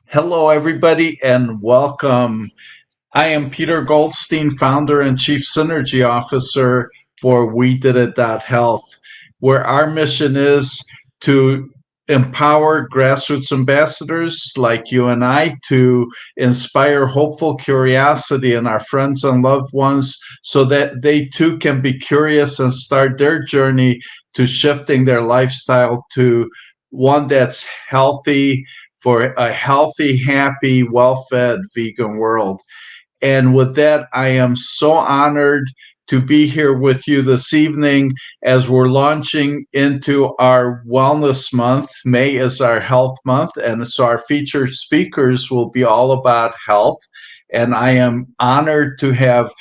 Hello, everybody, and welcome. I am Peter Goldstein, founder and chief synergy officer for We Did It Health, where our mission is to empower grassroots ambassadors like you and I to inspire hopeful curiosity in our friends and loved ones so that they too can be curious and start their journey to shifting their lifestyle to one that's healthy for a healthy, happy, well fed vegan world. And with that, I am so honored to be here with you this evening as we're launching into our Wellness Month. May is our Health Month, and so our featured speakers will be all about health. And I am honored to have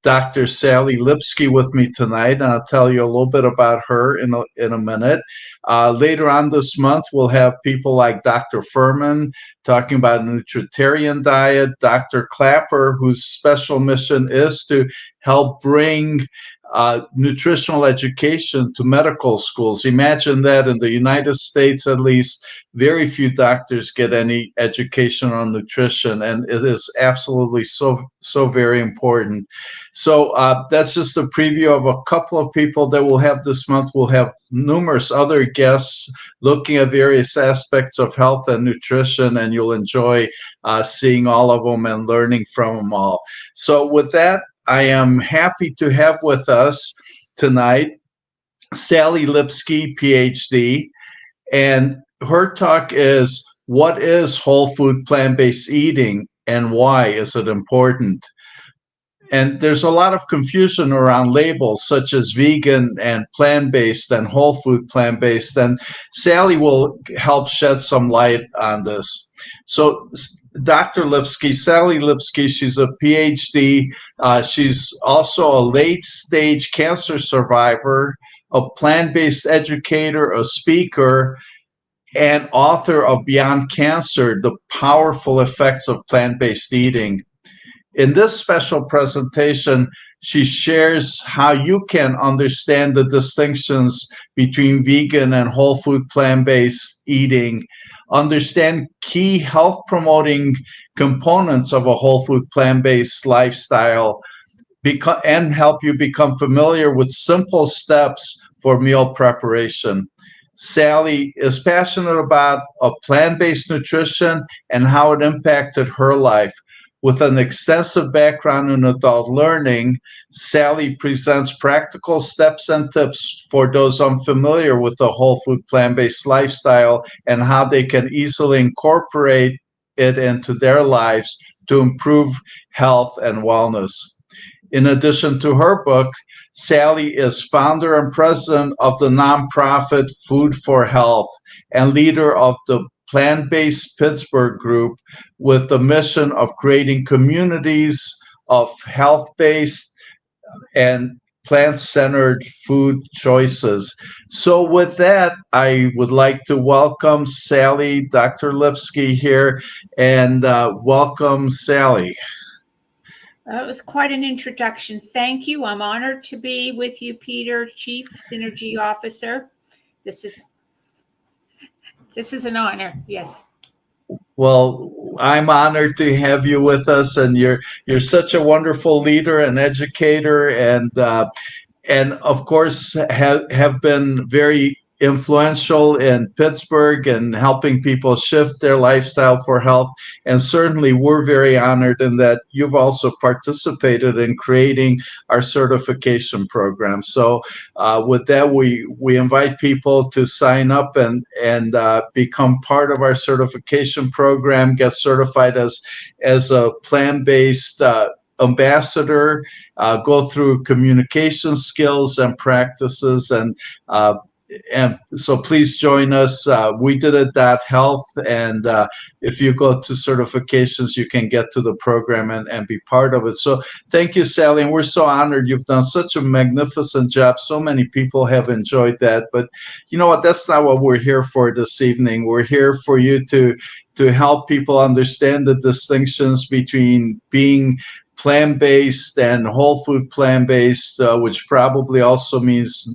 Dr. Sally Lipsky with me tonight, and I'll tell you a little bit about her in a minute. Later on this month, we'll have people like Dr. Furman talking about a nutritarian diet, Dr. Clapper, whose special mission is to help bring nutritional education to medical schools. Imagine that in the United States, at least, very few doctors get any education on nutrition, and it is absolutely so very important. So that's just a preview of a couple of people that we'll have this month. We'll have numerous other guests looking at various aspects of health and nutrition, and you'll enjoy seeing all of them and learning from them all. So with that, I am happy to have with us tonight Sally Lipsky, PhD, and her talk is "What is whole food plant-based eating and why is it important?" And there's a lot of confusion around labels such as vegan and plant-based and whole food plant-based, and Sally will help shed some light on this. So Dr. Lipsky, Sally Lipsky, she's a PhD. She's also a late-stage cancer survivor, a plant-based educator, a speaker, and author of Beyond Cancer, The Powerful Effects of Plant-Based Eating. In this special presentation, she shares how you can understand the distinctions between vegan and whole food plant-based eating, understand key health promoting components of a whole food plant-based lifestyle, and help you become familiar with simple steps for meal preparation. Sally is passionate about a plant-based nutrition and how it impacted her life. With an extensive background in adult learning, Sally presents practical steps and tips for those unfamiliar with the whole food plant-based lifestyle and how they can easily incorporate it into their lives to improve health and wellness. In addition to her book, Sally is founder and president of the nonprofit Food for Health and leader of the Plant Based Pittsburgh group with the mission of creating communities of health based and plant centered food choices. So, with that, I would like to welcome Sally, Dr. Lipsky here, and welcome, Sally. That was quite an introduction. Thank you. I'm honored to be with you, Peter, Chief Synergy Officer. This is an honor. Yes. Well, I'm honored to have you with us, and you're such a wonderful leader and educator, and of course have been very influential in Pittsburgh and helping people shift their lifestyle for health. And certainly we're very honored in that you've also participated in creating our certification program. So with that, we invite people to sign up and become part of our certification program, get certified as a plant-based ambassador, go through communication skills and practices, and so please join us. We did it health, and if you go to certifications, you can get to the program and be part of it. So thank you, Sally, and we're so honored. You've done such a magnificent job. So many people have enjoyed that, but you know what? That's not what we're here for this evening. We're here for you to help people understand the distinctions between being plant-based and whole food plant-based, which probably also means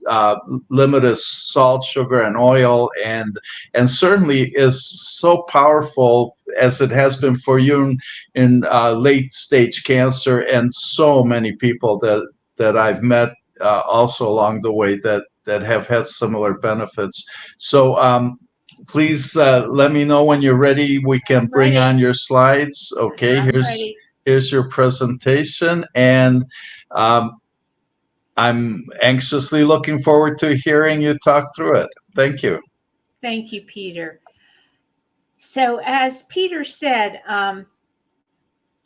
limited salt, sugar, and oil, and certainly is so powerful as it has been for you in late stage cancer, and so many people that I've met also along the way that have had similar benefits. So please let me know when you're ready. We can bring on your slides. Okay, I'm ready. here's your presentation, and I'm anxiously looking forward to hearing you talk through it. Thank you. Thank you, Peter. So as Peter said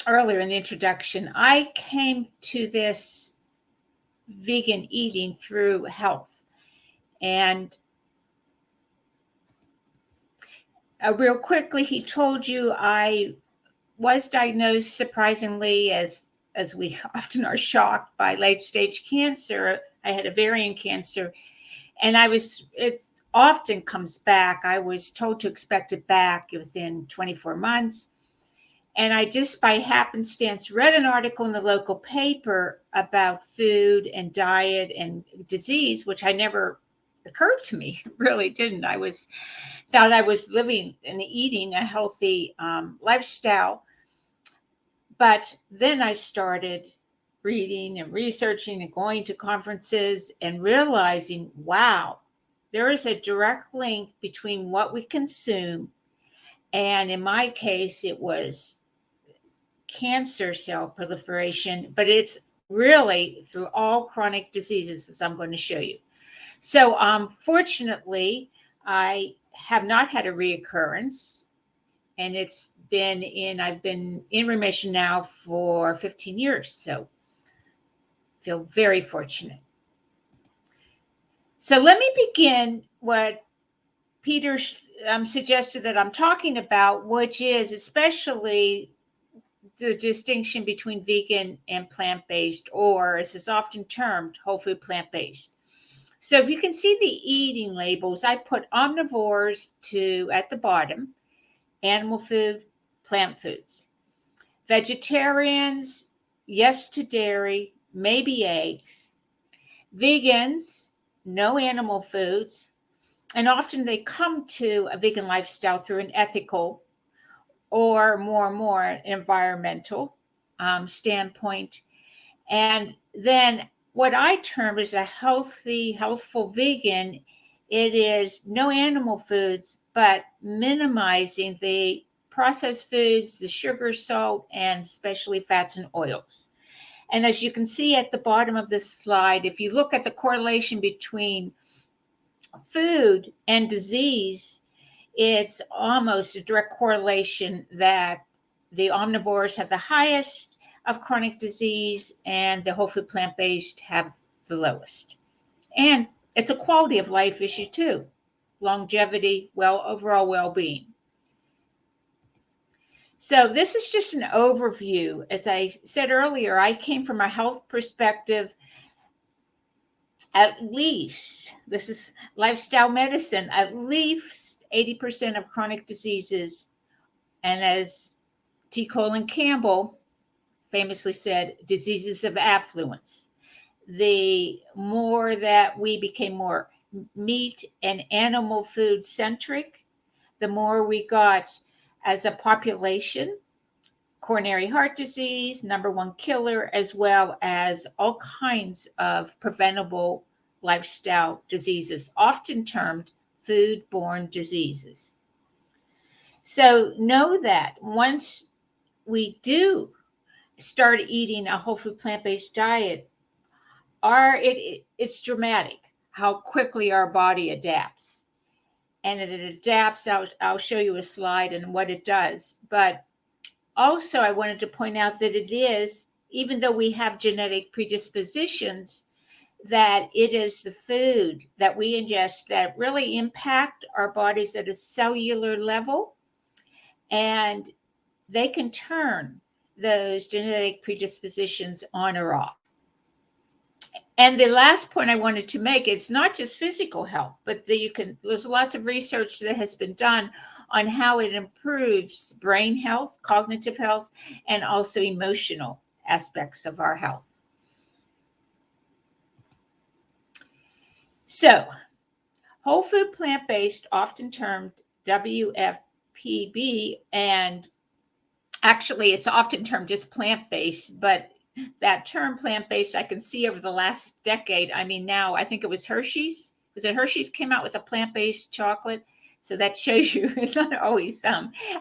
earlier in the introduction, I came to this vegan eating through health. And real quickly, he told you I was diagnosed, surprisingly, as we often are shocked, by late stage cancer. I had ovarian cancer, and it often comes back. I was told to expect it back within 24 months. And I just by happenstance read an article in the local paper about food and diet and disease, which I never occurred to me, really didn't. Thought I was living and eating a healthy lifestyle. But then I started reading and researching and going to conferences and realizing, wow, there is a direct link between what we consume, and in my case, it was cancer cell proliferation, but it's really through all chronic diseases, as I'm going to show you. So fortunately, I have not had a reoccurrence, and I've been in remission now for 15 years. So feel very fortunate. So let me begin what Peter suggested that I'm talking about, which is especially the distinction between vegan and plant-based, or as is often termed, whole food plant-based. So if you can see the eating labels, I put omnivores at the bottom, animal food, plant foods. Vegetarians, yes to dairy, maybe eggs. Vegans, no animal foods. And often they come to a vegan lifestyle through an ethical or more environmental standpoint. And then what I term as a healthful vegan, it is no animal foods, but minimizing the processed foods, the sugar, salt, and especially fats and oils. And as you can see at the bottom of this slide, if you look at the correlation between food and disease, it's almost a direct correlation that the omnivores have the highest of chronic disease and the whole food plant-based have the lowest. And it's a quality of life issue too. Longevity, overall well-being. So this is just an overview. As I said earlier, I came from a health perspective. At least, this is lifestyle medicine, at least 80% of chronic diseases, and as T. Colin Campbell famously said, diseases of affluence. The more that we became more meat and animal food centric, the more we got as a population coronary heart disease, #1 killer, as well as all kinds of preventable lifestyle diseases, often termed food-borne diseases. So know that once we do start eating a whole food plant-based diet, it's dramatic how quickly our body adapts. And it adapts, I'll show you a slide and what it does. But also, I wanted to point out that it is, even though we have genetic predispositions, that it is the food that we ingest that really impact our bodies at a cellular level, and they can turn those genetic predispositions on or off. And the last point I wanted to make, it's not just physical health, but there's lots of research that has been done on how it improves brain health, cognitive health, and also emotional aspects of our health. So, whole food plant-based, often termed WFPB, and actually it's often termed just plant-based, but that term plant-based I can see over the last decade. I mean, now I think it was Hershey's. Was it Hershey's came out with a plant-based chocolate? So that shows you it's not always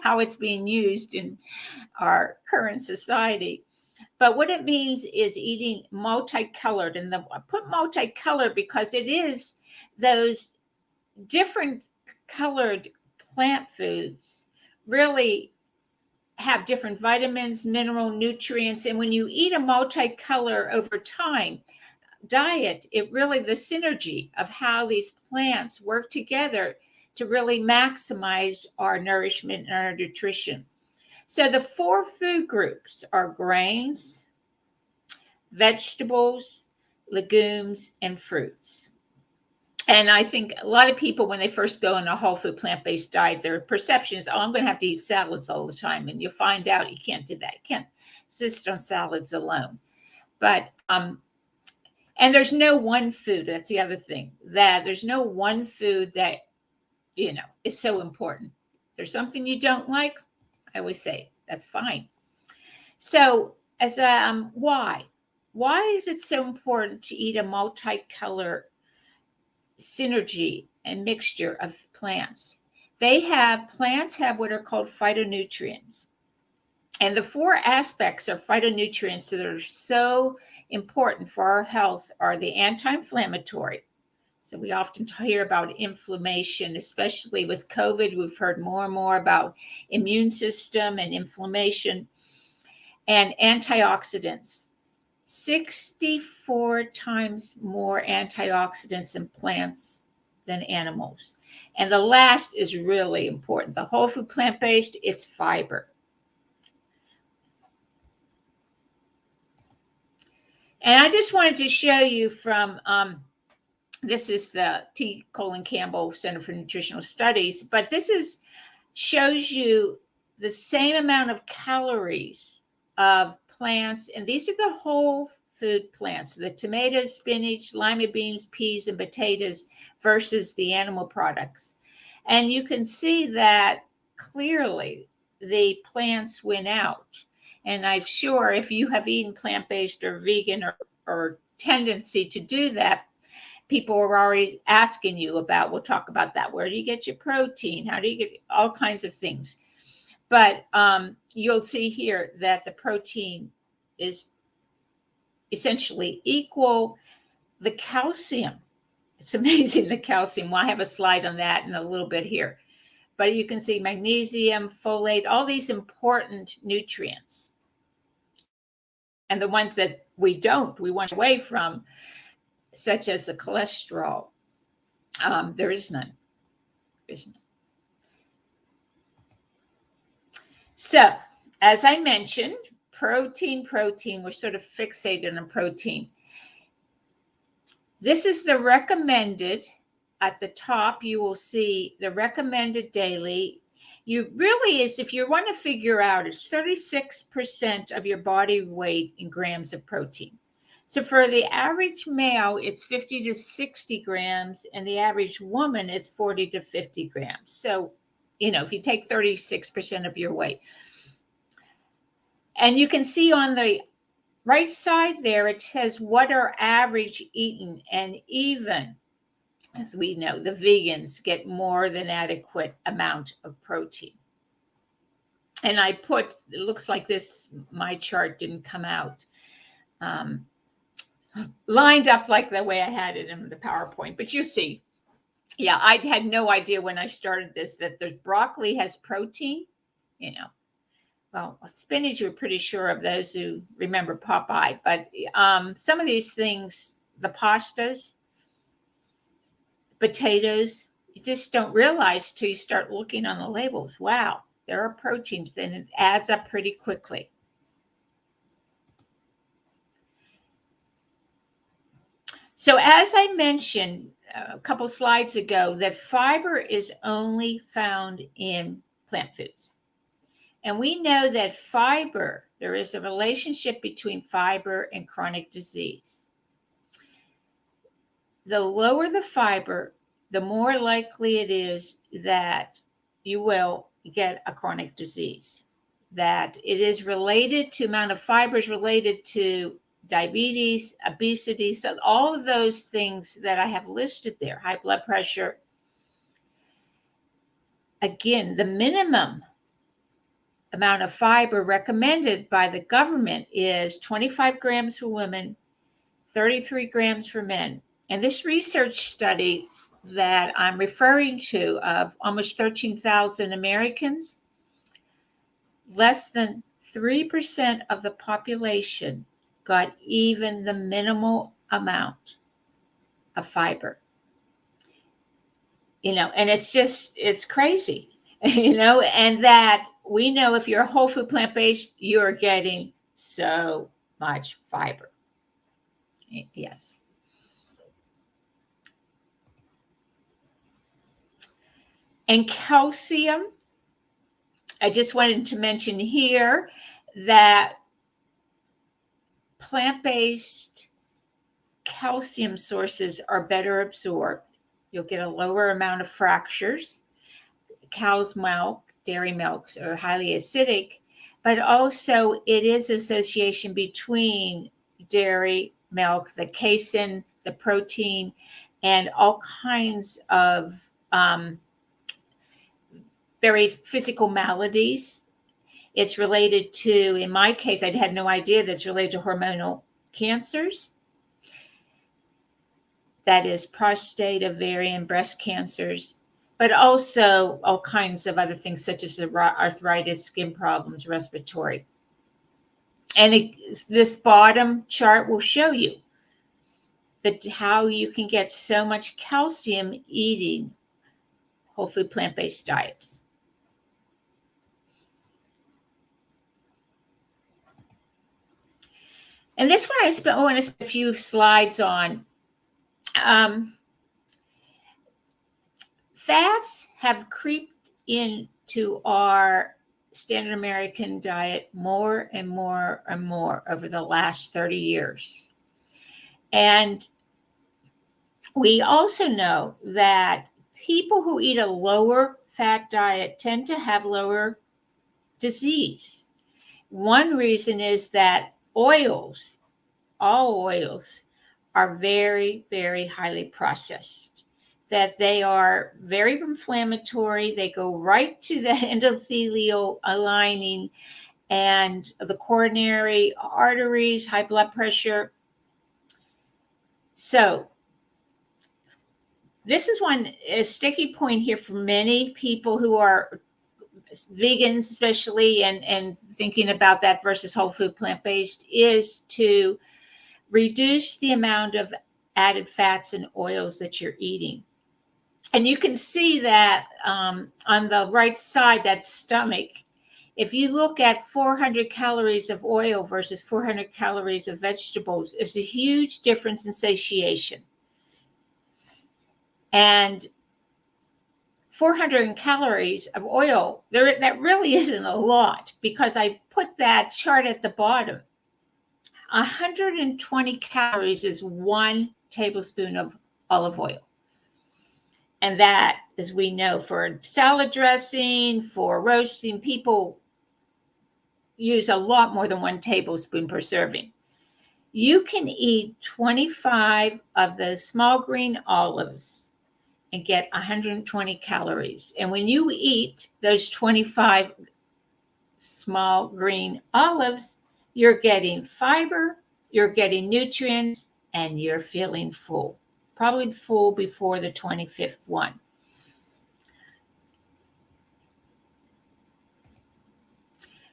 how it's being used in our current society. But what it means is eating multicolored. And I put multicolored because it is those different colored plant foods really have different vitamins, mineral, nutrients. And when you eat a multicolor over time diet, it really, the synergy of how these plants work together to really maximize our nourishment and our nutrition. So the 4 food groups are grains, vegetables, legumes, and fruits. And I think a lot of people, when they first go on a whole food plant-based diet, their perception is, oh, I'm going to have to eat salads all the time. And you'll find out you can't do that. You can't insist on salads alone. But, and there's no one food. That's the other thing, that there's no one food that, is so important. If there's something you don't like, I always say, that's fine. So as why is it so important to eat a multicolor synergy and mixture of plants? Plants have what are called phytonutrients. And the 4 aspects of phytonutrients that are so important for our health are the anti-inflammatory. So we often hear about inflammation, especially with COVID. We've heard more and more about immune system and inflammation. And antioxidants. 64 times more antioxidants in plants than animals. And the last is really important. The whole food plant-based, it's fiber. And I just wanted to show you from, this is the T. Colin Campbell Center for Nutritional Studies, but this shows you the same amount of calories of plants. And these are the whole food plants, the tomatoes, spinach, lima beans, peas, and potatoes versus the animal products. And you can see that clearly the plants win out. And I'm sure if you have eaten plant-based or vegan or tendency to do that, people are already asking you about, we'll talk about that. Where do you get your protein? How do you get all kinds of things? But you'll see here that the protein is essentially equal. The calcium, it's amazing, the calcium. Well, I have a slide on that in a little bit here. But you can see magnesium, folate, all these important nutrients. And the ones that we want away from, such as the cholesterol, there is none. So, as I mentioned, protein, we're sort of fixated on protein. This is the recommended. At the top, you will see the recommended daily. If you want to figure out, it's 36% of your body weight in grams of protein. So for the average male, it's 50 to 60 grams, and the average woman, it's 40 to 50 grams. So, if you take 36% of your weight. And you can see on the right side there, it says what are average eaten. And even, as we know, the vegans get more than adequate amount of protein. And it looks like this, my chart didn't come out lined up like the way I had it in the PowerPoint. But you see, yeah, I had no idea when I started this that the broccoli has protein, Well, spinach, we're pretty sure of, those who remember Popeye. But some of these things, the pastas, potatoes, you just don't realize till you start looking on the labels. Wow, there are proteins, and it adds up pretty quickly. So as I mentioned a couple slides ago, that fiber is only found in plant foods. And we know that fiber there is a relationship between fiber and chronic disease. The lower the fiber, the more likely it is that you will get a chronic disease. That it is related to amount of fiber is related to diabetes, obesity, so all of those things that I have listed there, high blood pressure. Again, the minimum amount of fiber recommended by the government is 25 grams for women, 33 grams for men. And this research study that I'm referring to of almost 13,000 Americans, less than 3% of the population got even the minimal amount of fiber. And it's crazy, and that we know if you're a whole food plant-based, you're getting so much fiber. Yes. And calcium, I just wanted to mention here that plant-based calcium sources are better absorbed. You'll get a lower amount of fractures. Cow's milk, dairy milks are highly acidic, but also it is association between dairy milk, the casein, the protein, and all kinds of various physical maladies. It's related to, in my case, I had no idea that's related to hormonal cancers. That is prostate, ovarian, breast cancers, but also all kinds of other things such as arthritis, skin problems, respiratory. And this bottom chart will show you how you can get so much calcium eating whole food plant-based diets. And this one I want to spend a few slides on. Fats have creeped into our standard American diet more and more and more over the last 30 years. And we also know that people who eat a lower fat diet tend to have lower disease. One reason is that all oils, are very, very highly processed, that they are very inflammatory. They go right to the endothelial lining and the coronary arteries, high blood pressure. So this is a sticky point here for many people who are vegans, especially, and thinking about that versus whole food plant-based, is to reduce the amount of added fats and oils that you're eating. And you can see that on the right side, that stomach, if you look at 400 calories of oil versus 400 calories of vegetables, there's a huge difference in satiation. And 400 calories of oil, that really isn't a lot, because I put that chart at the bottom. 120 calories is 1 tablespoon of olive oil. And that, as we know, for salad dressing, for roasting, people use a lot more than 1 tablespoon per serving. You can eat 25 of the small green olives and get 120 calories. And when you eat those 25 small green olives, you're getting fiber, you're getting nutrients, and you're feeling full. Probably full before the 25th one.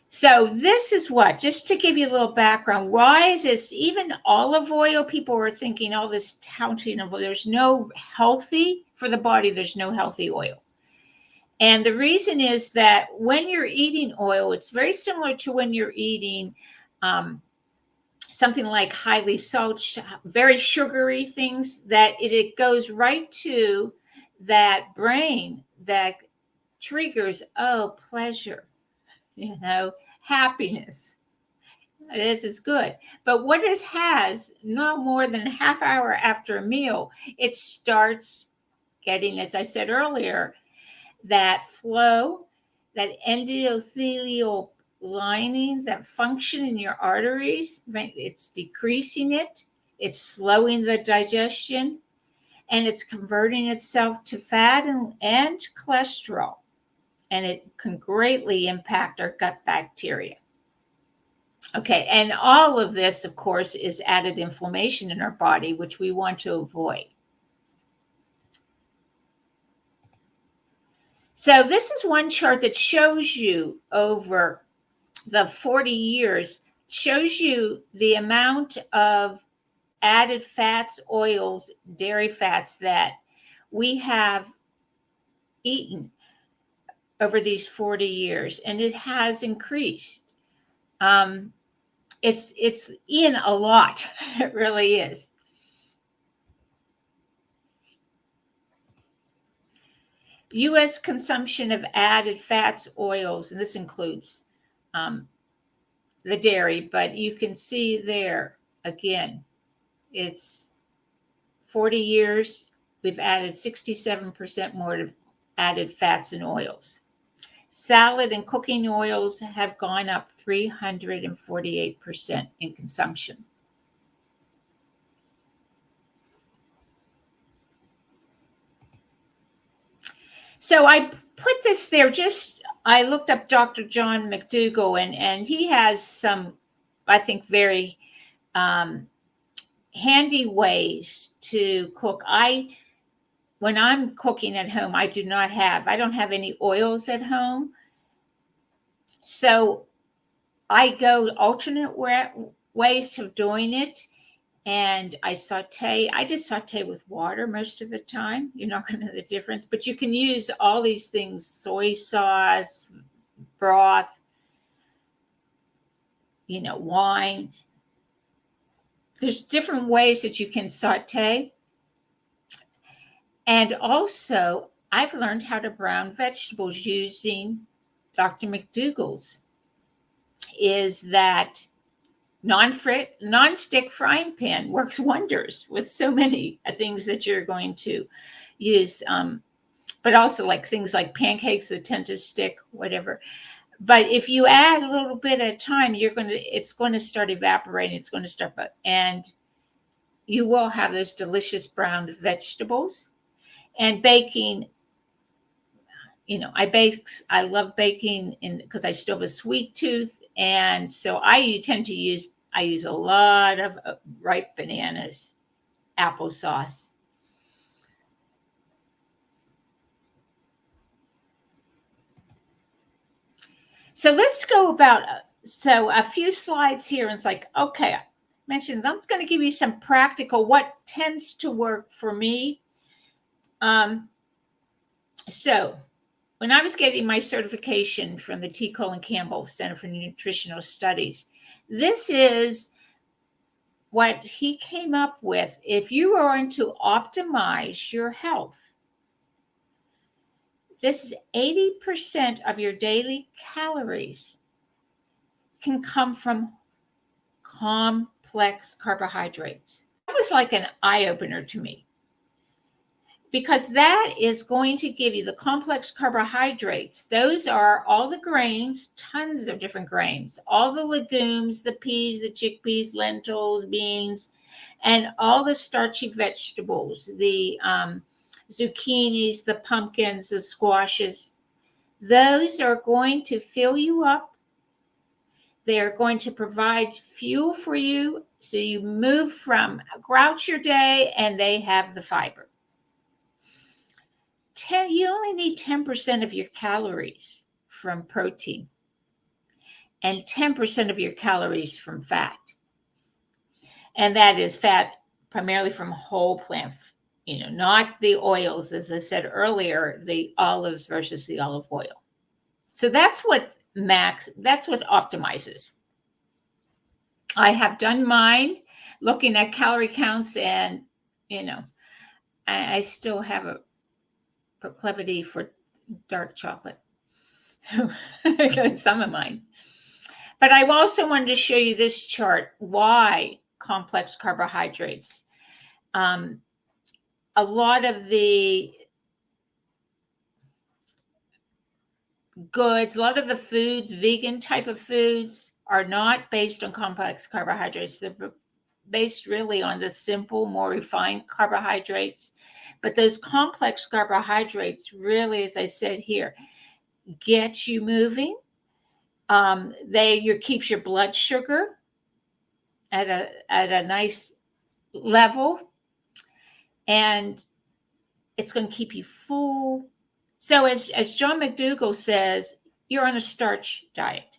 So this is what, just to give you a little background, why is this, even olive oil, people are thinking all this touting of, there's no healthy, for the body, there's no healthy oil. And the reason is that when you're eating oil, it's very similar to when you're eating something like highly salt, very sugary things, that it goes right to that brain that triggers, pleasure, happiness. This is good. But what it has, no more than a half hour after a meal, it starts getting, as I said earlier, that flow, that endothelial lining, that function in your arteries, right? It's decreasing it, it's slowing the digestion, and it's converting itself to fat and cholesterol. And it can greatly impact our gut bacteria. Okay, and all of this, of course, is added inflammation in our body, which we want to avoid. So this is one chart that shows you over the 40 years, shows you the amount of added fats, oils, dairy fats that we have eaten over these 40 years, and it has increased. It's in a lot. It really is. U.S. consumption of added fats, oils, and this includes the dairy, but you can see there again, it's 40 years, we've added 67% more of added fats and oils. Salad and cooking oils have gone up 348% in consumption. So I put this there I looked up Dr. John McDougall, and he has some, I think, very handy ways to cook. When I'm cooking at home, I don't have any oils at home. So I go alternate ways of doing it. And I just saute with water most of the time. You're not going to know the difference, but you can use all these things, soy sauce, broth, wine. There's different ways that you can saute. And also, I've learned how to brown vegetables using Dr. McDougall's. Is that non-stick frying pan works wonders with so many things that you're going to use, but also like things like pancakes that tend to stick, whatever. But if you add a little bit at a time, it's going to start evaporating. It's going to start, and you will have those delicious browned vegetables. And baking, I love baking because I still have a sweet tooth, and so I use a lot of ripe bananas, applesauce. So let's go a few slides here. And it's like, okay, I mentioned I'm going to give you some practical, what tends to work for me. So when I was getting my certification from the T. Colin Campbell Center for Nutritional Studies, this is what he came up with. If you are going to optimize your health, this is 80% of your daily calories can come from complex carbohydrates. That was like an eye-opener to me, because that is going to give you the complex carbohydrates. Those are all the grains, tons of different grains, all the legumes, the peas, the chickpeas, lentils, beans, and all the starchy vegetables, the zucchinis, the pumpkins, the squashes. Those are going to fill you up. They are going to provide fuel for you, so you move from grouch your day, and they have the fiber. You only need 10% of your calories from protein and 10% of your calories from fat. And that is fat primarily from whole plant, not the oils, as I said earlier, the olives versus the olive oil. So that's what optimizes. I have done mine looking at calorie counts, and, I still have a proclivity for dark chocolate. Some of mine. But I also wanted to show you this chart, why complex carbohydrates. A lot of the goods, a lot of the foods, vegan type of foods, are not based on complex carbohydrates. They're based really on the simple, more refined carbohydrates. But those complex carbohydrates really, as I said here, get you moving. Keeps your blood sugar at a nice level, and it's going to keep you full. So as John McDougall says, you're on a starch diet.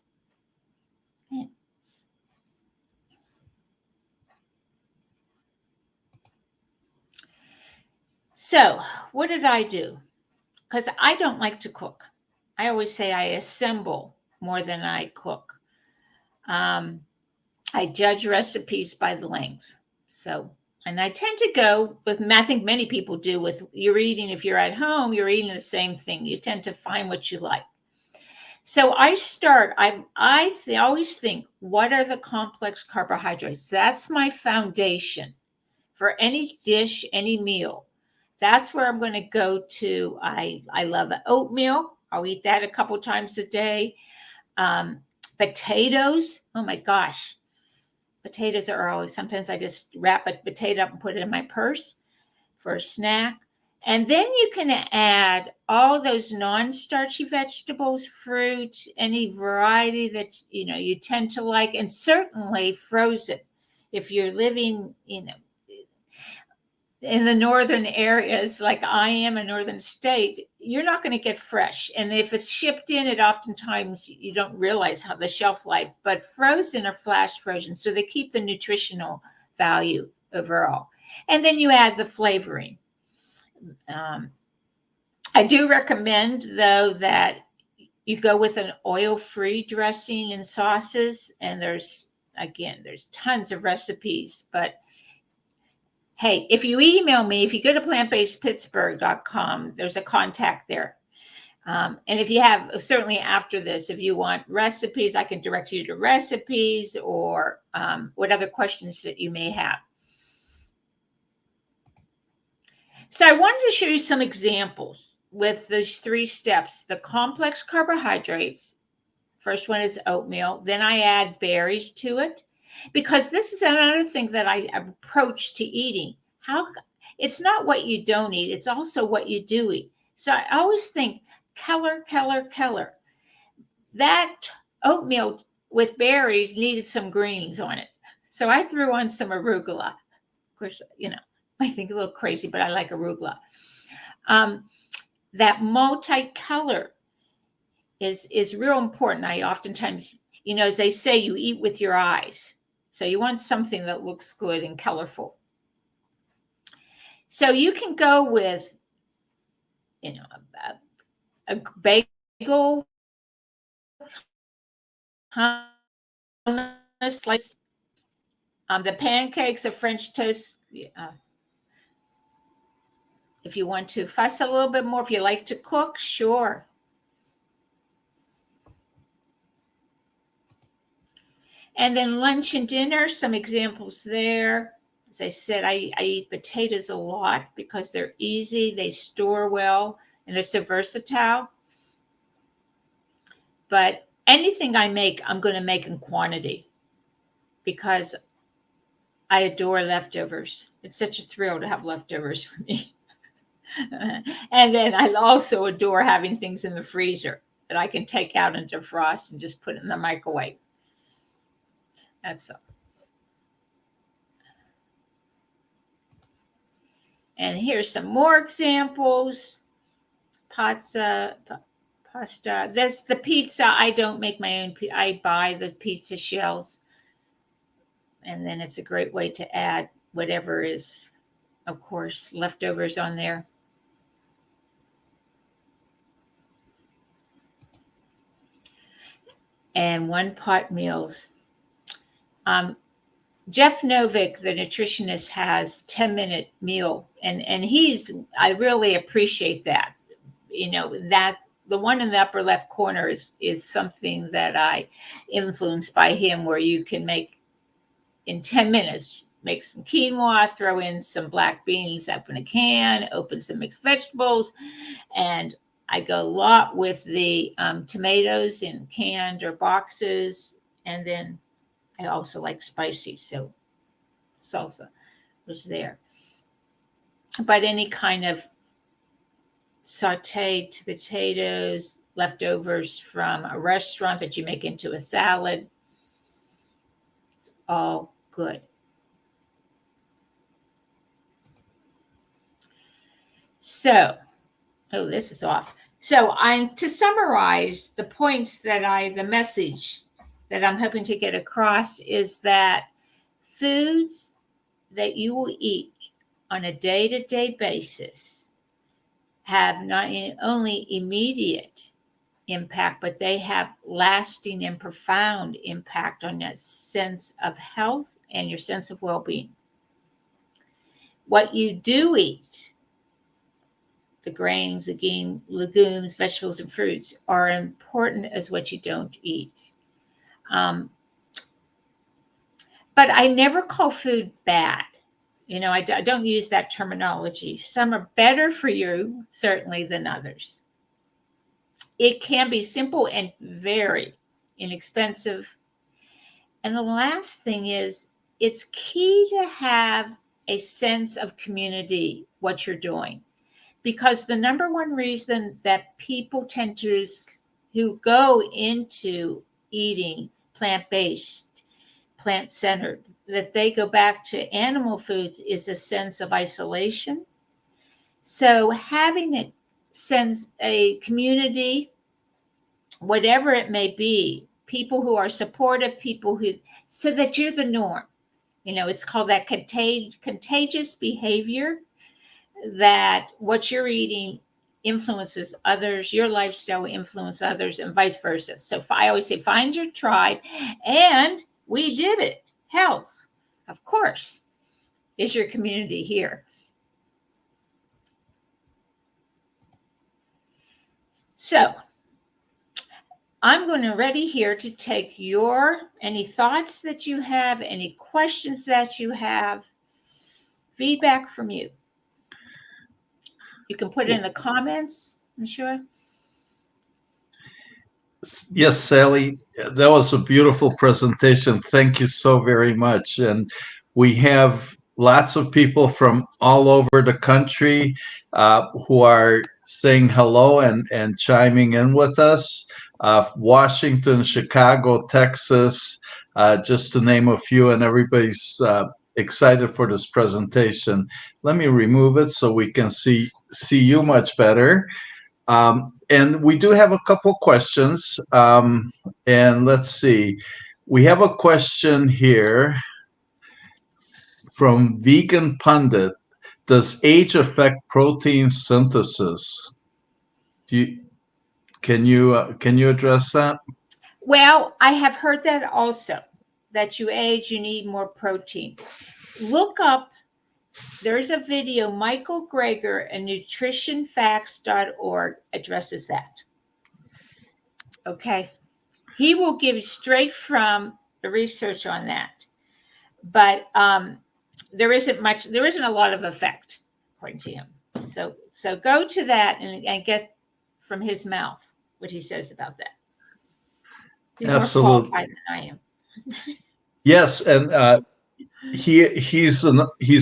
So what did I do? Because I don't like to cook. I always say I assemble more than I cook. I judge recipes by the length. So, and I tend to go with, I think many people do, with you're eating, if you're at home, you're eating the same thing. You tend to find what you like. So I always think, what are the complex carbohydrates? That's my foundation for any dish, any meal. That's where I'm going to go to. I love oatmeal. I'll eat that a couple times a day. Potatoes. Oh my gosh. Potatoes are always, sometimes I just wrap a potato up and put it in my purse for a snack. And then you can add all those non-starchy vegetables, fruit, any variety that you tend to like, and certainly frozen. If you're living, in the northern areas, like I am, a northern state, you're not going to get fresh. And if it's shipped in, it oftentimes you don't realize how the shelf life, but frozen or flash frozen. So they keep the nutritional value overall. And then you add the flavoring. I do recommend, though, that you go with an oil-free dressing and sauces. And there's tons of recipes, but hey, if you email me, if you go to plantbasedpittsburgh.com, there's a contact there. And if you have, certainly after this, if you want recipes, I can direct you to recipes or what other questions that you may have. So I wanted to show you some examples with these 3 steps. The complex carbohydrates. First one is oatmeal. Then I add berries to it, because this is another thing that I approach to eating. It's not what you don't eat, it's also what you do eat. So I always think color. That oatmeal with berries needed some greens on it. So I threw on some arugula. Of course, I think a little crazy, but I like arugula. That multicolor is real important. I oftentimes, as they say, you eat with your eyes. So you want something that looks good and colorful. So you can go with, a bagel, hummus, slice, the pancakes, the French toast. If you want to fuss a little bit more, if you like to cook, sure. And then lunch and dinner, some examples there. As I said, I eat potatoes a lot because they're easy, they store well, and they're so versatile. But anything I make, I'm going to make in quantity because I adore leftovers. It's such a thrill to have leftovers for me. And then I also adore having things in the freezer that I can take out and defrost and just put in the microwave. That's all. And here's some more examples. Pasta. That's the pizza. I don't make my own. I buy the pizza shells. And then it's a great way to add whatever is, of course, leftovers on there. And one-pot meals. Jeff Novick, the nutritionist, has 10-minute meal, and I really appreciate that. That the one in the upper left corner is something that I influenced by him, where you can make in 10 minutes, make some quinoa, throw in some black beans up in a can, open some mixed vegetables. And I go a lot with the tomatoes in canned or boxes. And then I also like spicy, so salsa was there. But any kind of sauteed potatoes, leftovers from a restaurant that you make into a salad, it's all good. So, oh, this is off. So to summarize the points the message that I'm hoping to get across is that foods that you will eat on a day-to-day basis have not only immediate impact, but they have lasting and profound impact on that sense of health and your sense of well-being. What you do eat, the grains, again, legumes, vegetables, and fruits, are important as what you don't eat. But I never call food bad. You know, I don't use that terminology. Some are better for you, certainly, than others. It can be simple and very inexpensive. And the last thing is, it's key to have a sense of community, what you're doing. Because the number one reason that people tend to, who go into eating plant-based, plant-centered, that they go back to animal foods is a sense of isolation. So having a community, whatever it may be, people who are supportive, so that you're the norm. You know, it's called that contagious behavior, that what you're eating influences others, your lifestyle will influence others, and vice versa. So I always say, find your tribe, and we did it. Health, of course, is your community here. So I'm going to ready here to take any thoughts that you have, any questions that you have, feedback from you. You can put it in the comments, I'm sure. Yes, Sally, that was a beautiful presentation. Thank you so very much. And we have lots of people from all over the country who are saying hello and chiming in with us. Washington, Chicago, Texas, just to name a few, and everybody's excited for this presentation. Let me remove it so we can see you much better. And we do have a couple questions. And let's see. We have a question here from Vegan Pundit. Does age affect protein synthesis? Can you address that? Well, I have heard that also, that you age, you need more protein. Look up, there's a video, Michael Greger and nutritionfacts.org addresses that. Okay. He will give you straight from the research on that. But there isn't a lot of effect, according to him. So go to that and get from his mouth what he says about that. He's Absolutely. more qualified than I am. Yes, and he's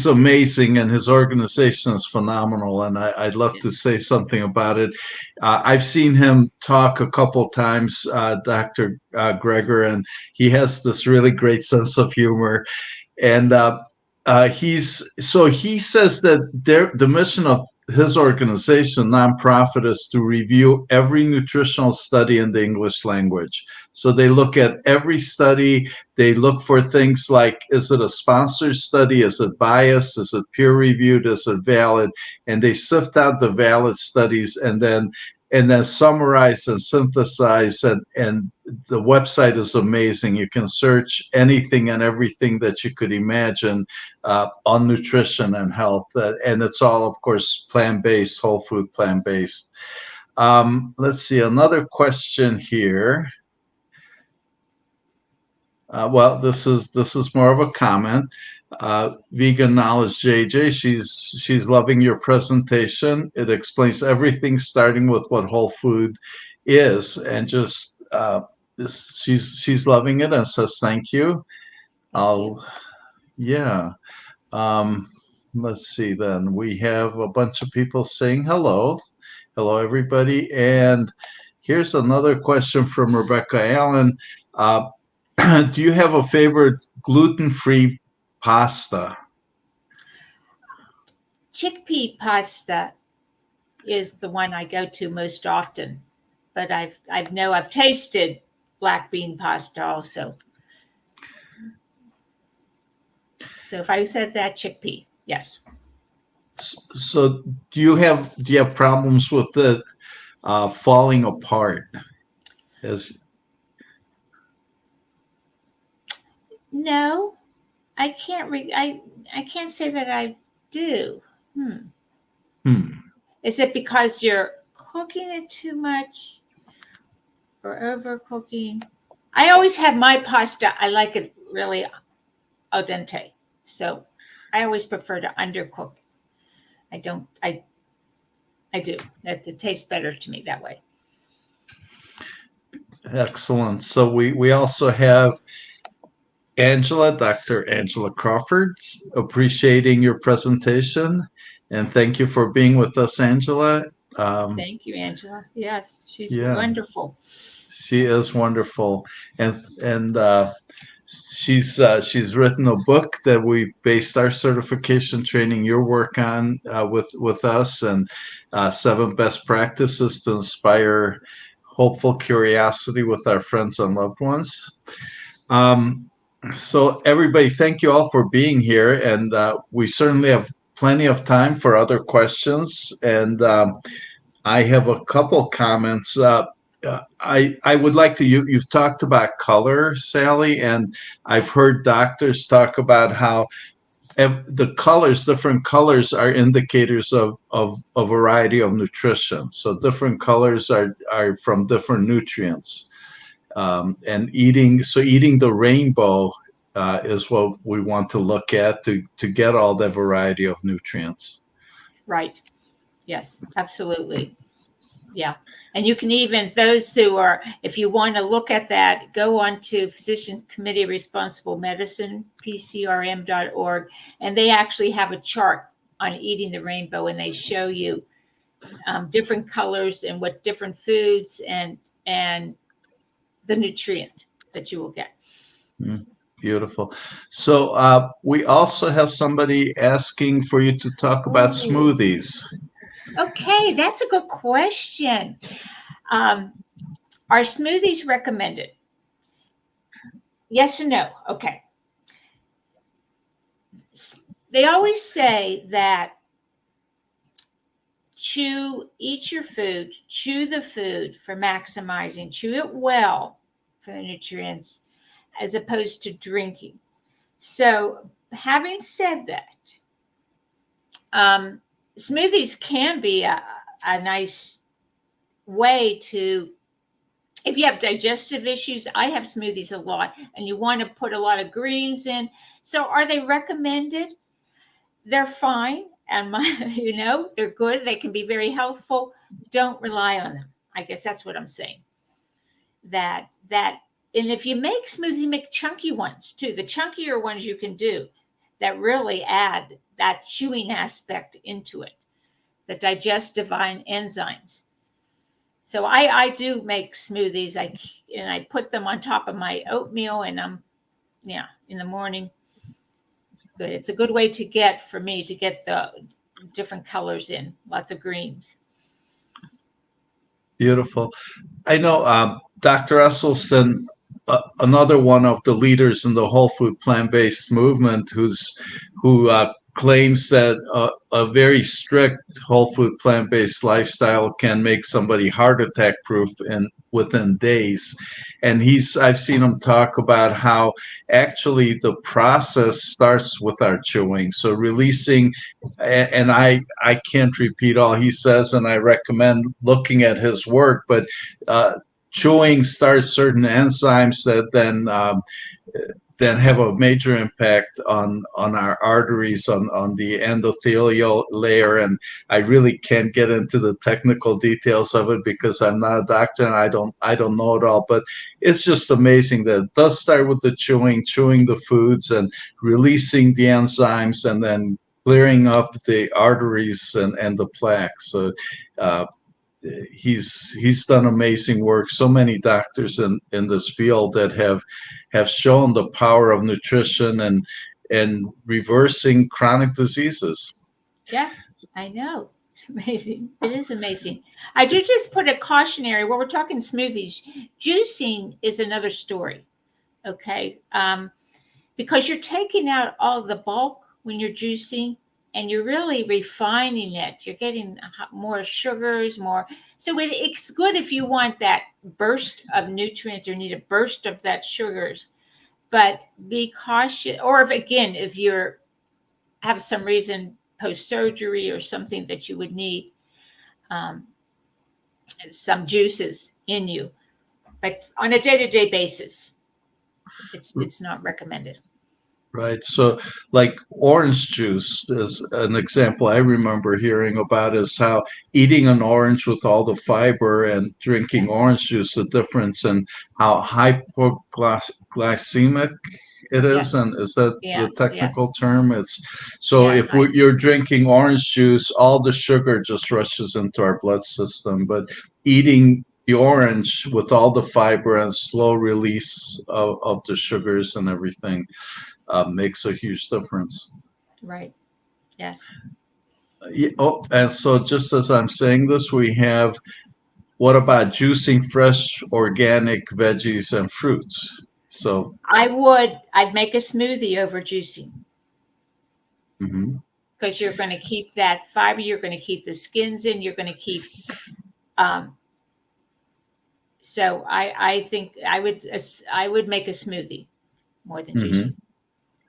amazing, and his organization is phenomenal, and I'd love to say something about it. I've seen him talk a couple times, Dr. Greger, and he has this really great sense of humor. And he says that the mission of his organization, nonprofit, is to review every nutritional study in the English language. So they look at every study. They look for things like, is it a sponsored study? Is it biased? Is it peer reviewed? Is it valid? And they sift out the valid studies and then summarize and synthesize. And the website is amazing. You can search anything and everything that you could imagine on nutrition and health. And it's all, of course, plant-based, whole food plant-based. Let's see, another question here. Well, this is more of a comment. Vegan Knowledge JJ, she's loving your presentation. It explains everything, starting with what whole food is, and just she's loving it and says thank you. Thank you. Yeah. Um, let's see. Then we have a bunch of people saying hello. Hello, everybody. And here's another question from Rebecca Allen. Uh, do you have a favorite gluten-free pasta? Chickpea pasta is the one I go to most often, but I've tasted black bean pasta also. So if I said that, chickpea, yes. So do you have problems with it falling apart? As No, I can't. I can't say that I do. Is it because you're cooking it too much or overcooking? I always have my pasta. I like it really al dente, so I always prefer to undercook. I don't. I do. It tastes better to me that way. Excellent. So we also have Dr. Angela Crawford, appreciating your presentation. And thank you for being with us, Angela. Thank you, Angela. Yes, she's Yeah, wonderful. she is wonderful. And she's written a book that we based our certification training, your work on, with us, and 7 best practices to inspire hopeful curiosity with our friends and loved ones. Um, so everybody, thank you all for being here, and we certainly have plenty of time for other questions. And I have a couple comments. I would like to you've talked about color, Sally, and I've heard doctors talk about how different colors are indicators of a variety of nutrition. So different colors are from different nutrients. And eating the rainbow is what we want to look at to get all the variety of nutrients. Right. Yes, absolutely. Yeah. And you can even, those who are, if you want to look at that, go on to Physician Committee Responsible Medicine, pcrm.org, and they actually have a chart on eating the rainbow, and they show you different colors and what different foods and the nutrient that you will get. Beautiful. So we also have somebody asking for you to talk about smoothies. Okay, that's a good question. Are smoothies recommended? Yes and no. Okay. They always say that eat your food, chew the food for maximizing, chew it well for the nutrients, as opposed to drinking. So, having said that, smoothies can be a nice way to, if you have digestive issues. I have smoothies a lot, and you want to put a lot of greens in. So, are they recommended? They're fine, and they're good. They can be very healthful. Don't rely on them. I guess that's what I'm saying. And if you make smoothies, make chunky ones too. The chunkier ones you can do that really add that chewing aspect into it, the digestive enzymes. So I do make smoothies. I put them on top of my oatmeal, and in the morning. Good. It's a good way for me to get the different colors in, lots of greens. Beautiful. I know Dr. Esselstyn, another one of the leaders in the whole food plant-based movement, who claims that a very strict whole food plant-based lifestyle can make somebody heart attack proof in within days. And I've seen him talk about how actually the process starts with our chewing. So releasing, and I can't repeat all he says, and I recommend looking at his work, but chewing starts certain enzymes that then have a major impact on our arteries, on the endothelial layer. And I really can't get into the technical details of it because I'm not a doctor and I don't know it all. But it's just amazing that it does start with the chewing the foods and releasing the enzymes and then clearing up the arteries and the plaques. So uh, he's done amazing work. So many doctors in this field that have shown the power of nutrition and reversing chronic diseases. Yes, I know. It's amazing. It is amazing. I do just put a cautionary. Well, we're talking smoothies. Juicing is another story. Okay. Because you're taking out all the bulk when you're juicing and you're really refining it. You're getting more sugars, more. So it's good if you want that burst of nutrients or need a burst of that sugars. But be cautious. Or if you're have some reason post surgery or something that you would need um, some juices in you, but on a day to day basis, it's not recommended. Right. So, like orange juice is an example I remember hearing about is how eating an orange with all the fiber and drinking Yeah. orange juice, the difference in how hypoglycemic it is. Yes. And is that the Yes. Yes. technical term? It's so Yeah. if Right. you're drinking orange juice, all the sugar just rushes into our blood system. But eating the orange with all the fiber and slow release of the sugars and everything makes a huge difference. Right. Yes. Yeah, oh, and so just as I'm saying this, we have what about juicing fresh organic veggies and fruits? So, I'd make a smoothie over juicing mhm. because you're going to keep that fiber. You're going to keep the skins in. You're going to keep. Um, so I think I would make a smoothie more than Mhm. juicing.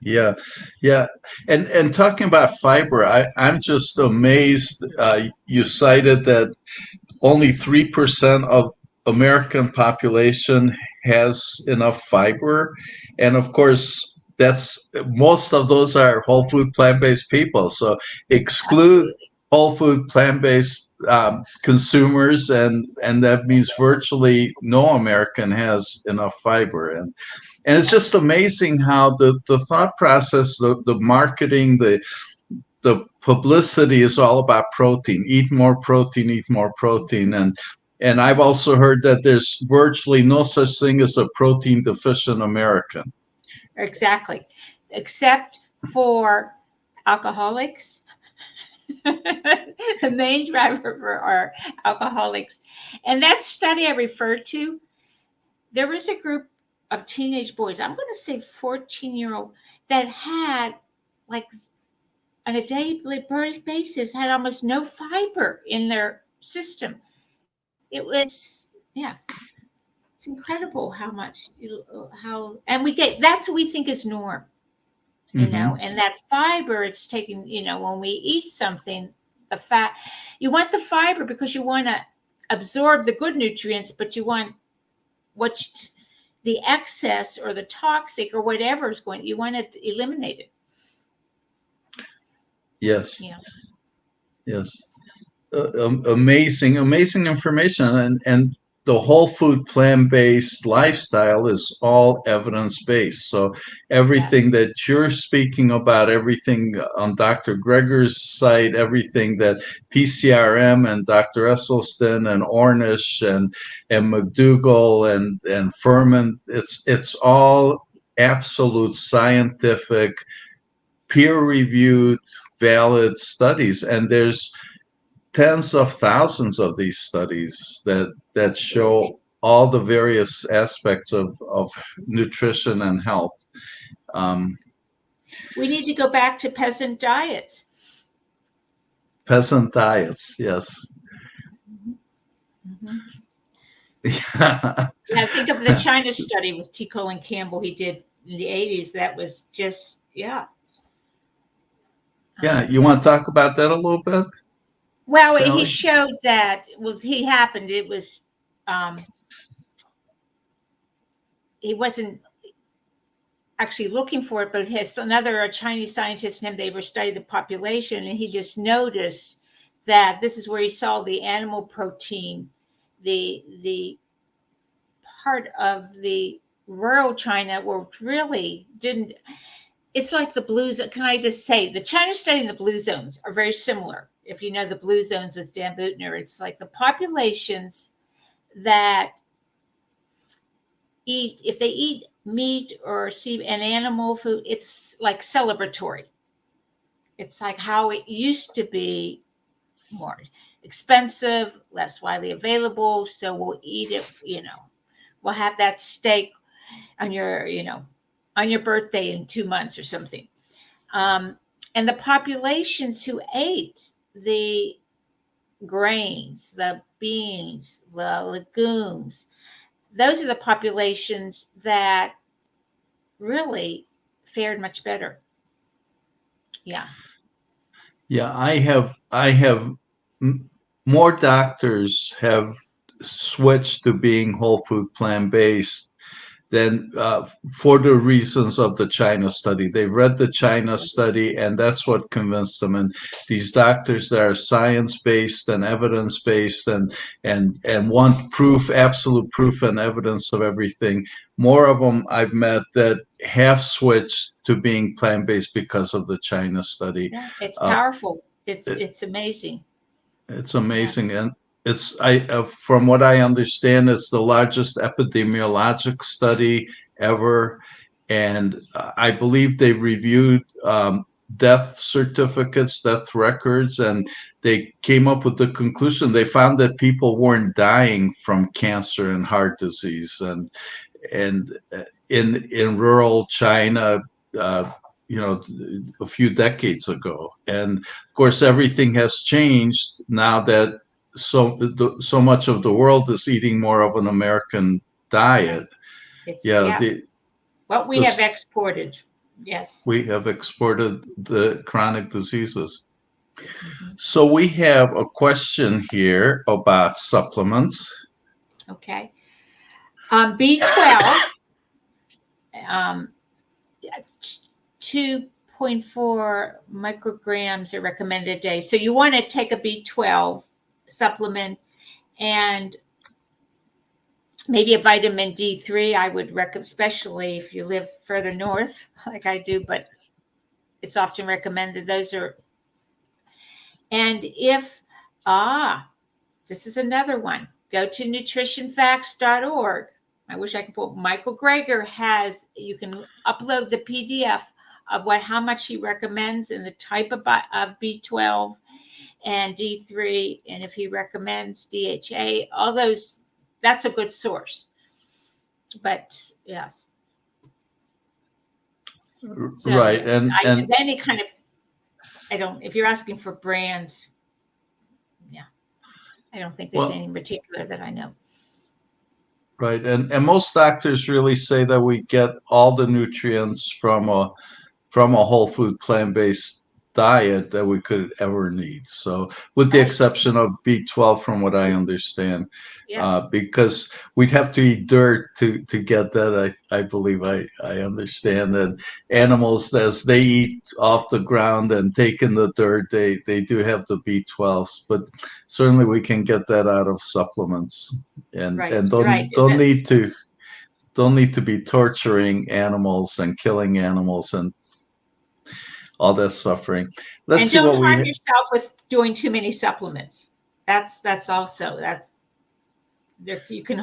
Yeah, yeah, and talking about fiber, I'm just amazed. You cited that only 3% of American population has enough fiber. And of course, that's most of those are whole food plant-based people. So exclude Absolutely. whole food plant-based consumers, and that means virtually no American has enough fiber. And it's just amazing how the thought process, the marketing, the publicity is all about protein. Eat more protein, eat more protein. And I've also heard that there's virtually no such thing as a protein deficient American. Exactly. Except for alcoholics. The main driver for our alcoholics. And that study I referred to, there was a group of teenage boys, I'm going to say 14-year-old, that had like on a daily basis had almost no fiber in their system. It was, yeah, it's incredible how much, how, and we get, that's what we think is norm, Mm-hmm. and that fiber it's taking, when we eat something, the fat, you want the fiber because you want to absorb the good nutrients, but you want what the excess or the toxic or whatever is going, you want to eliminate it. Yes, Yeah. yes. Amazing information. And the whole food plant-based lifestyle is all evidence-based. So everything Yes. that you're speaking about, everything on Dr. Greger's site, everything that PCRM and Dr. Esselstyn and Ornish and McDougall and Furman, it's all absolute scientific, peer-reviewed, valid studies. And there's tens of thousands of these studies that Absolutely. show all the various aspects of nutrition and health. Um, We need to go back to peasant diets. Peasant diets, yes. Mm-hmm. Yeah. Yeah, think of the China study with T. Colin Campbell he did in the 80s. That was just, yeah. Yeah, you want to talk about that a little bit, Well, he Sally? showed that, well, he happened, it was, he wasn't actually looking for it, but his another Chinese scientist and him, they were studying the population, and he just noticed that this is where he saw the animal protein, the part of the rural China where really didn't. It's like the blue zone. Can I just say the China study and the blue zones are very similar. If you know the blue zones with Dan Buettner, it's like the populations that eat, if they eat meat or see an animal food, it's like celebratory. It's like how it used to be, more expensive, less widely available. So we'll eat it, we'll have that steak on your birthday in 2 months or something. And the populations who ate the grains, the beans, the legumes, those are the populations that really fared much better. Yeah. Yeah, I have more doctors have switched to being whole food plant based than for the reasons of the China study. They read the China study, and that's what convinced them. And these doctors that are science based and evidence based and want proof, absolute proof and evidence of everything. More of them I've met that have switched to being plant based because of the China study. Yeah, it's Uh, powerful. It's it, it's amazing. it's Yeah. amazing, and it's from what I understand, it's the largest epidemiologic study ever, and I believe they reviewed death certificates, death records, and they came up with the conclusion they found that people weren't dying from cancer and heart disease, and in rural China. Uh, a few decades ago, and of course, everything has changed now that so much of the world is eating more of an American Yeah. diet. It's, Yeah, yeah. What we have this exported. Yes. we have exported the chronic diseases. Mm-hmm. So we have a question here about supplements. Okay. B12, um, 2.4 micrograms are recommended a day. So you want to take a B12 supplement and maybe a vitamin D3. I would recommend, especially if you live further north, like I do, but it's often recommended. Those are, and if, this is another one. Go to nutritionfacts.org. I wish I could put Michael Greger you can upload the PDF of how much he recommends and the type of B12 and D3. And if he recommends DHA, all those, that's a good source. But yes. So Right, yes, and any kind of, if you're asking for brands, yeah, I don't think there's well, any particular that I know. right, and most doctors really say that we get all the nutrients from a whole food plant based diet that we could ever need. So, with the Right. exception of B12, from what I understand, Yes. because we'd have to eat dirt to get that. I believe I understand that animals, as they eat off the ground and take in the dirt, they do have the B12s, but certainly we can get that out of supplements, Right. and Right. don't need to be torturing animals and killing animals and all that suffering. Let's And see don't what harm we. yourself with doing too many supplements. That's also, you can,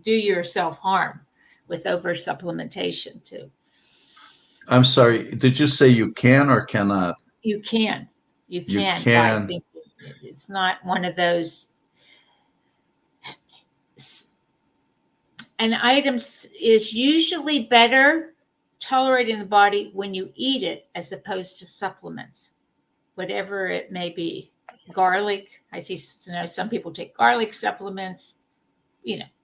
do yourself harm with over supplementation too. I'm sorry. Did you say you can or cannot? You can, You but I can. think it's not one of those. An item is usually better tolerate in the body when you eat it as opposed to supplements, whatever it may be. Garlic, I see, some people take garlic supplements.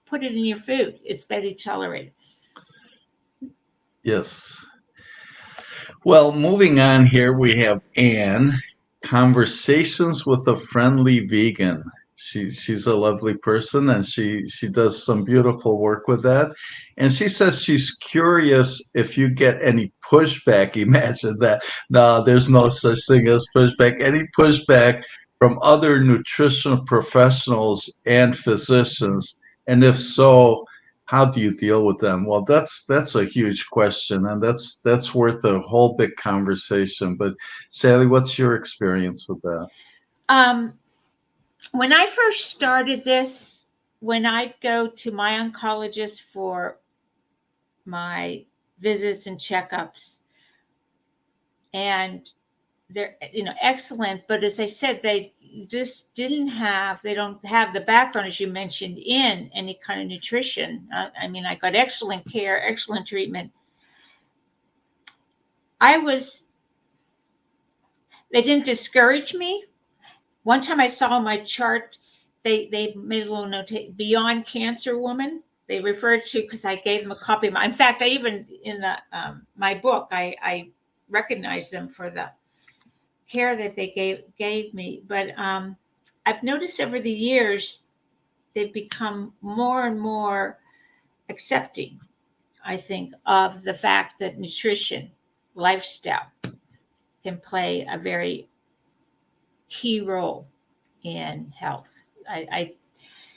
Put it in your food. It's better tolerated. Yes. Well, moving on here, we have Anne, Conversations with a Friendly Vegan. She's a lovely person, and she does some beautiful work with that. And she says she's curious if you get any pushback. Imagine that. No, there's no such thing as pushback. Any pushback from other nutritional professionals and physicians? And if so, how do you deal with them? Well, that's a huge question, and that's worth a whole big conversation. But Sally, what's your experience with that? When I first started this, when I'd go to my oncologist for my visits and checkups, and they're excellent, but as I said, they just they don't have the background, as you mentioned, in any kind of nutrition. I got excellent care, excellent treatment. They didn't discourage me. One time I saw my chart, they made a little note, Beyond Cancer Woman. They referred to, because I gave them a copy of in fact, I even, in my book, I recognized them for the care that they gave me. But I've noticed over the years, they've become more and more accepting, I think, of the fact that nutrition, lifestyle, can play a very key role in health.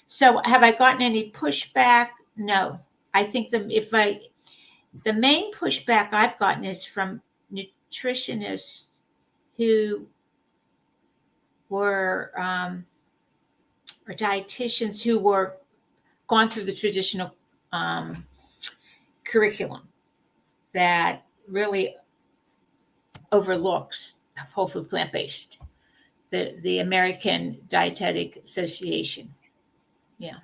So have I gotten any pushback? No. I think the main pushback I've gotten is from nutritionists who were or dietitians who were gone through the traditional curriculum that really overlooks whole food plant-based, the American Dietetic Association. Yeah.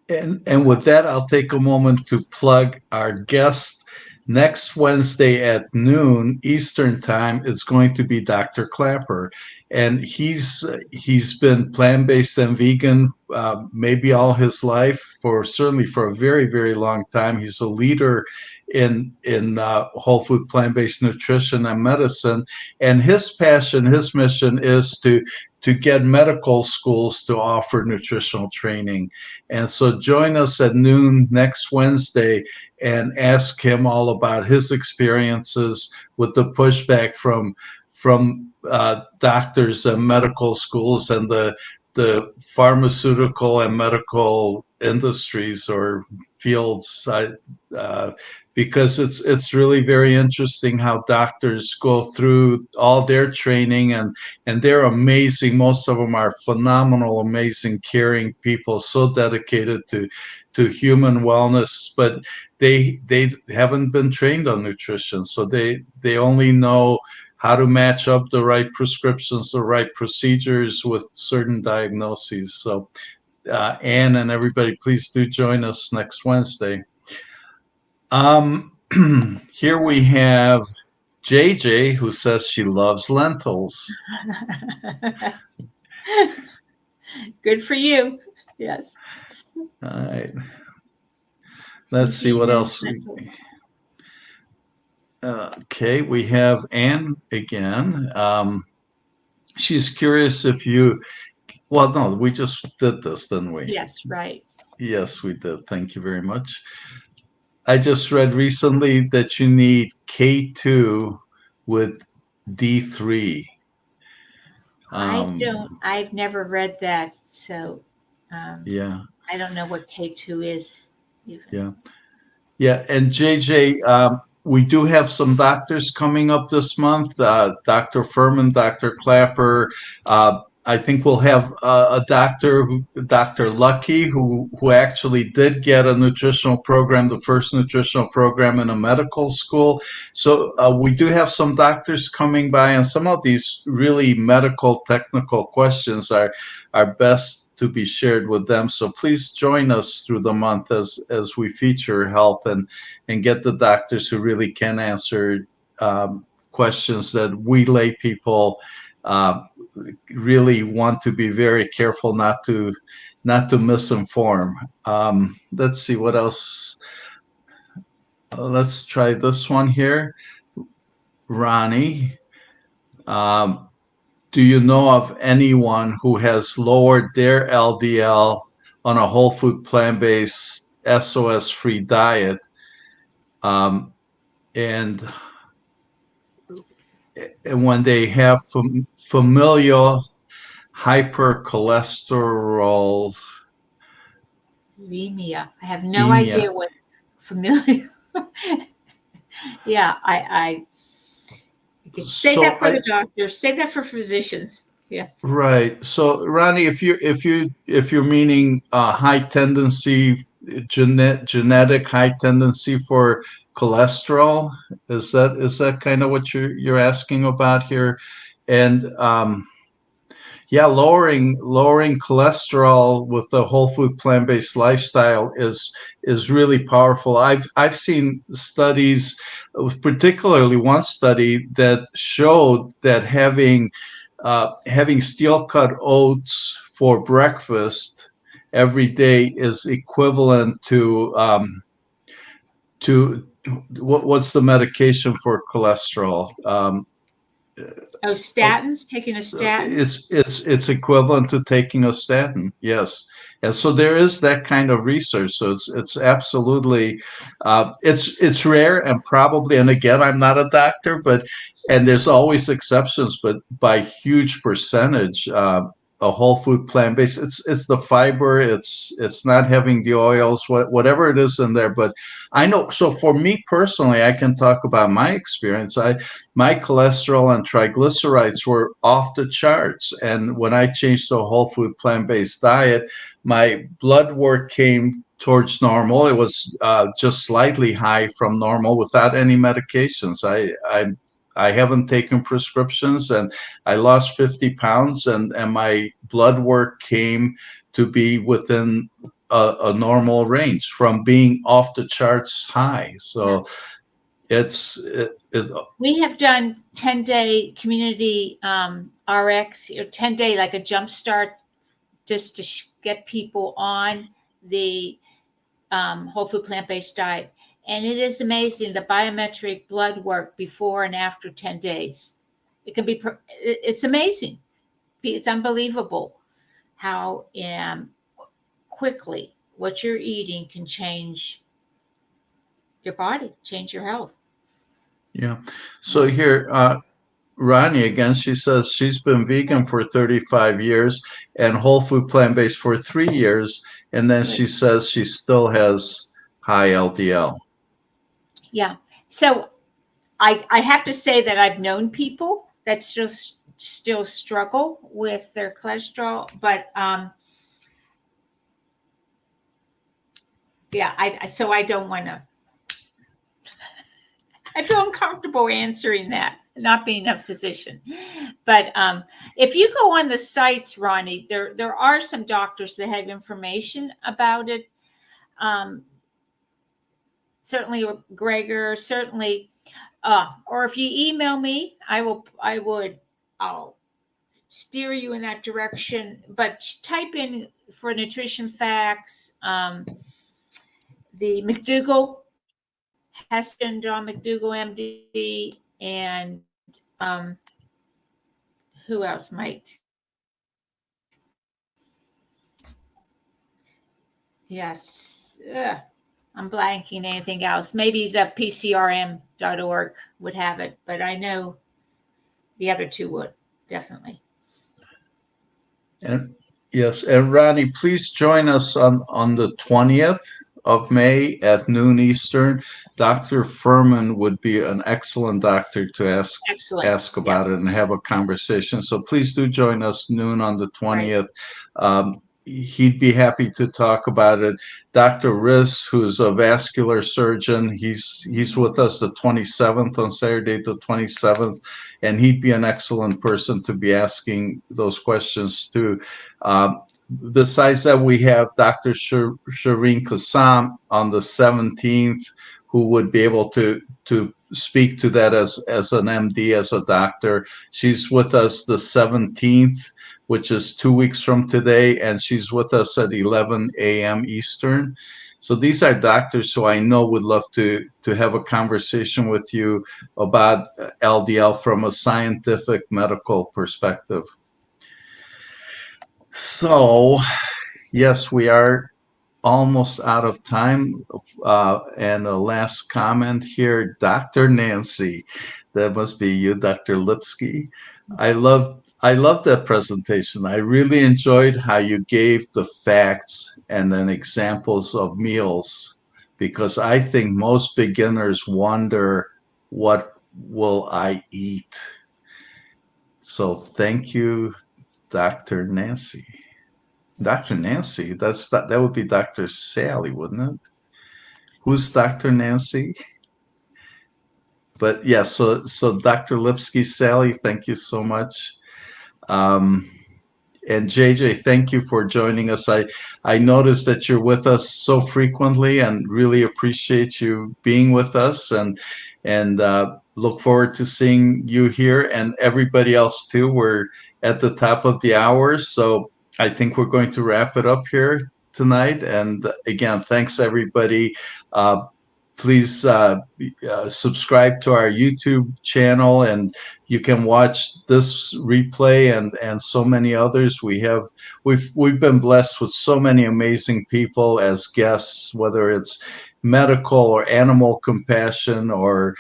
And with that, I'll take a moment to plug our guest. Next Wednesday at noon Eastern Time, it's going to be Dr. Clapper, and he's been plant-based and vegan maybe all his life, certainly for a very, very long time. He's a leader in whole food plant-based nutrition and medicine, and his passion, his mission is to get medical schools to offer nutritional training. And so join us at noon next Wednesday and ask him all about his experiences with the pushback from doctors and medical schools and the pharmaceutical and medical industries or fields, because it's really very interesting how doctors go through all their training, and they're amazing. Most of them are phenomenal, amazing, caring people, so dedicated to human wellness, but they haven't been trained on nutrition, so they only know how to match up the right prescriptions, the right procedures with certain diagnoses. So Anne and everybody, please do join us next Wednesday. Here we have JJ, who says she loves lentils. Good for you. Yes. All right. Let's see what else. Okay, we have Anne again. She's curious if you, well, no, we just did this, didn't we? Yes, right. Yes, we did. Thank you very much. I just read recently that you need K2 with D3. I've never read that, so yeah, I don't know what K2 is even. Yeah, and JJ, we do have some doctors coming up this month. Dr. Furman, Dr. Clapper. I think we'll have a doctor, Dr. Lucky, who actually did get a nutritional program, the first nutritional program in a medical school. So we do have some doctors coming by, and some of these really medical, technical questions are best to be shared with them. So please join us through the month as we feature health and get the doctors who really can answer questions that we lay people really want to be very careful not to misinform. Let's see what else. Let's try this one here. Ronnie, do you know of anyone who has lowered their LDL on a whole food plant-based SOS free diet? And when they have familial hypercholesterol. Anemia. I have no idea what familiar. Yeah, I say that for the doctors. Say that for physicians. Yes. Right. So, Ronnie, if you're meaning high tendency, genetic high tendency for cholesterol, is that kind of what you're asking about here? And yeah, lowering cholesterol with the whole food plant-based lifestyle is really powerful. I've seen studies, particularly one study that showed that having steel cut oats for breakfast every day is equivalent to what's the medication for cholesterol? Statins, taking a statin. It's equivalent to taking a statin, yes. And so there is that kind of research. So it's absolutely it's rare and probably, and again, I'm not a doctor, and there's always exceptions, but by huge percentage, a whole food plant based, it's the fiber, it's not having the oils, whatever it is in there. But I know, so for me personally, I can talk about my experience. My cholesterol and triglycerides were off the charts, and when I changed to a whole food plant based diet, my blood work came towards normal. It was just slightly high from normal without any medications. I haven't taken prescriptions, and I lost 50 pounds, and my blood work came to be within a normal range from being off the charts high. So we have done 10-day community RX, or 10-day, like a jump start, just to get people on the whole food plant-based diet. And it is amazing, the biometric blood work before and after 10 days. It can be, it's amazing. It's unbelievable how quickly what you're eating can change your body, change your health. Yeah. So here, Ronnie, again, she says she's been vegan for 35 years and whole food plant-based for 3 years. And then she says she still has high LDL. Yeah. So I have to say that I've known people that still struggle with their cholesterol, but yeah, so I don't want to. I feel uncomfortable answering that, not being a physician. But if you go on the sites, Ronnie, there are some doctors that have information about it. Certainly Gregor, certainly, or if you email me, I'll steer you in that direction. But type in for nutrition facts, the McDougall, Heston, John McDougall, MD, and who else might? Yes. I'm blanking anything else. Maybe the PCRM.org would have it, but I know the other two would, definitely. And yes, and Ronnie, please join us on the 20th of May at noon Eastern. Dr. Furman would be an excellent doctor to ask about it and have a conversation. So please do join us noon on the 20th. Right. He'd be happy to talk about it. Dr. Riz, who's a vascular surgeon, he's with us the 27th, on Saturday the 27th, and he'd be an excellent person to be asking those questions to. besides that, we have Dr. Shireen Kassam on the 17th, who would be able to speak to that as an MD, as a doctor. She's with us the 17th, which is 2 weeks from today, and she's with us at 11 a.m. Eastern. So these are doctors who I know would love to have a conversation with you about LDL from a scientific medical perspective. So, yes, we are almost out of time. And a last comment here, Dr. Nancy. That must be you, Dr. Lipsky. I love that presentation. I really enjoyed how you gave the facts and then examples of meals, because I think most beginners wonder, what will I eat? So thank you, Dr. Nancy. Dr. Nancy, that would be Dr. Sally, wouldn't it? Who's Dr. Nancy? But yeah, so Dr. Lipsky, Sally, thank you so much. Um, and JJ, thank you for joining us. I noticed that you're with us so frequently, and really appreciate you being with us, and look forward to seeing you here and everybody else too. We're at the top of the hour, so I think we're going to wrap it up here tonight. And again, thanks everybody. Please subscribe to our YouTube channel, and you can watch this replay and so many others. We've been blessed with so many amazing people as guests, whether it's medical or animal compassion or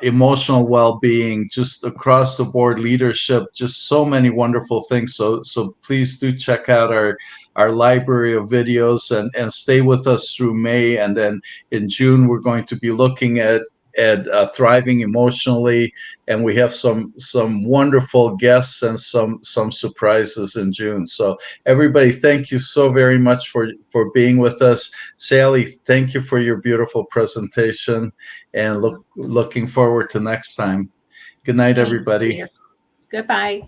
emotional well-being, just across the board leadership, just so many wonderful things. So please do check out our library of videos, and stay with us through May, and then in June we're going to be looking at thriving emotionally, and we have some wonderful guests and some surprises in June. So everybody, thank you so very much for being with us. Sally, thank you for your beautiful presentation, and looking forward to next time. Good night, everybody. Goodbye.